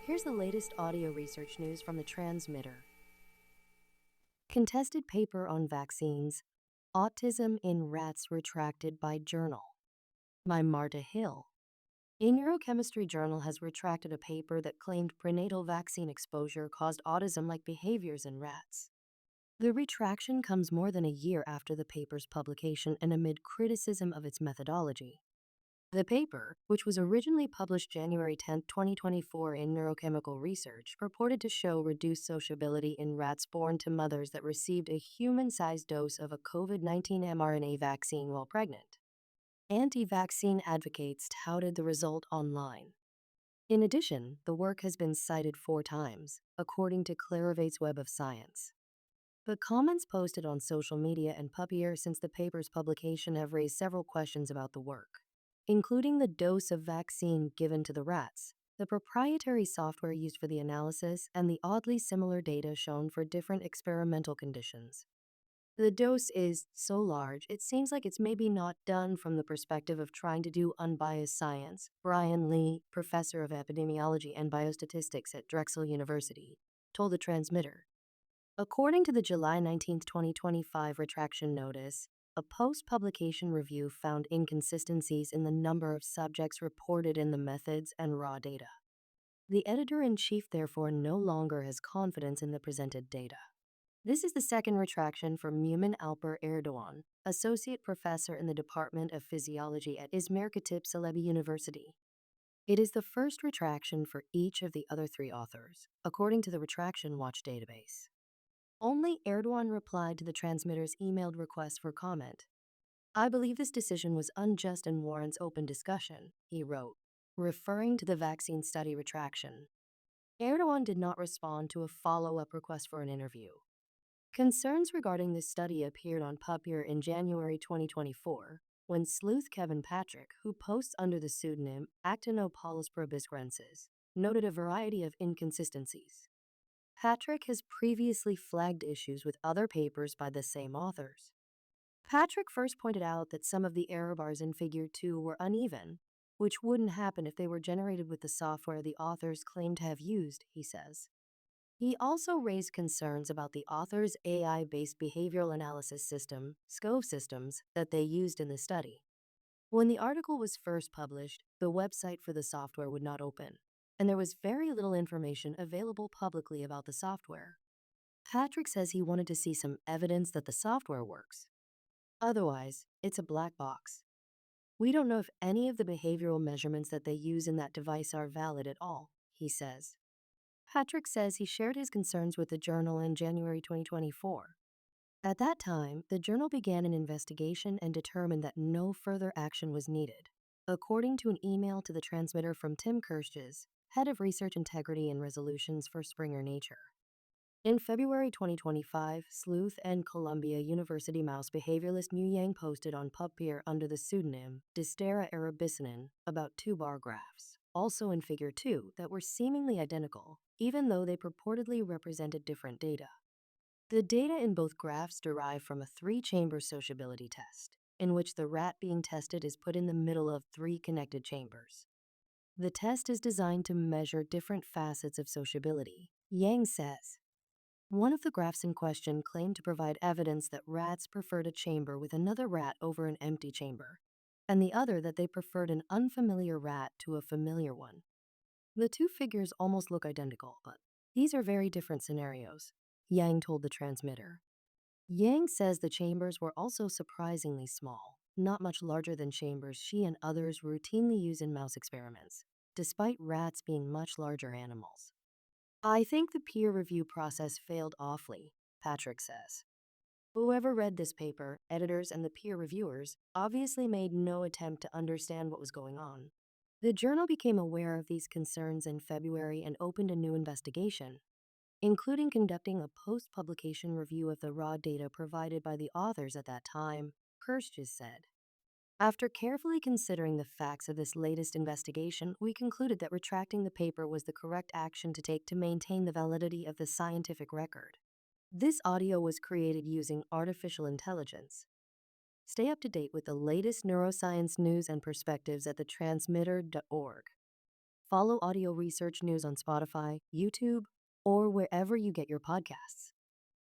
Here's the latest audio research news from the transmitter. Contested paper on vaccines, autism in rats retracted by journal. By Marta Hill. A neurochemistry journal has retracted a paper that claimed prenatal vaccine exposure caused autism-like behaviors in rats. The retraction comes more than a year after the paper's publication and amid criticism of its methodology. The paper, which was originally published January 10, 2024 in Neurochemical Research, purported to show reduced sociability in rats born to mothers that received a human-sized dose of a COVID-19 mRNA vaccine while pregnant. Anti-vaccine advocates touted the result online. In addition, the work has been cited 4 times, according to Clarivate's Web of Science. The comments posted on social media and Puppier since the paper's publication have raised several questions about the work, including the dose of vaccine given to the rats, the proprietary software used for the analysis, and the oddly similar data shown for different experimental conditions. The dose is so large, it seems like it's maybe not done from the perspective of trying to do unbiased science, Brian Lee, professor of epidemiology and biostatistics at Drexel University, told the transmitter. According to the July 19, 2025 retraction notice, a post-publication review found inconsistencies in the number of subjects reported in the methods and raw data. The editor-in-chief therefore no longer has confidence in the presented data. This is the second retraction for Mümin Alper Erdoğan, associate professor in the Department of Physiology at İzmir Katip Çelebi University. It is the first retraction for each of the other 3 authors, according to the Retraction Watch database. Only Erdoğan replied to the transmitter's emailed request for comment. "I believe this decision was unjust and warrants open discussion," he wrote, referring to the vaccine study retraction. Erdoğan did not respond to a follow-up request for an interview. Concerns regarding this study appeared on Puppier in January 2024, when sleuth Kevin Patrick, who posts under the pseudonym Actinopolys proboscidensis, noted a variety of inconsistencies. Patrick has previously flagged issues with other papers by the same authors. Patrick first pointed out that some of the error bars in Figure 2 were uneven, which wouldn't happen if they were generated with the software the authors claim to have used, he says. He also raised concerns about the author's AI-based behavioral analysis system, SCOVE systems, that they used in the study. When the article was first published, the website for the software would not open, and there was very little information available publicly about the software. Patrick says he wanted to see some evidence that the software works. Otherwise, it's a black box. We don't know if any of the behavioral measurements that they use in that device are valid at all, he says. Patrick says he shared his concerns with the journal in January 2024. At that time, the journal began an investigation and determined that no further action was needed, according to an email to the transmitter from Tim Kirschges, head of research integrity and resolutions for Springer Nature. In February 2025, sleuth and Columbia University mouse behavioralist Mu Yang posted on Puppier under the pseudonym Dystera arabicinin about 2 bar graphs, also in Figure 2, that were seemingly identical, even though they purportedly represented different data. The data in both graphs derive from a 3-chamber sociability test, in which the rat being tested is put in the middle of 3 connected chambers. The test is designed to measure different facets of sociability, Yang says. One of the graphs in question claimed to provide evidence that rats preferred a chamber with another rat over an empty chamber, and the other that they preferred an unfamiliar rat to a familiar one. The 2 figures almost look identical, but these are very different scenarios, Yang told the transmitter. Yang says the chambers were also surprisingly small, not much larger than chambers she and others routinely use in mouse experiments, despite rats being much larger animals. "I think the peer review process failed awfully," Patrick says. Whoever read this paper, editors and the peer reviewers, obviously made no attempt to understand what was going on. The journal became aware of these concerns in February and opened a new investigation, including conducting a post-publication review of the raw data provided by the authors at that time, Kirschges said. "After carefully considering the facts of this latest investigation, we concluded that retracting the paper was the correct action to take to maintain the validity of the scientific record." This audio was created using artificial intelligence. Stay up to date with the latest neuroscience news and perspectives at thetransmitter.org. Follow Audio Research News on Spotify, YouTube, or wherever you get your podcasts.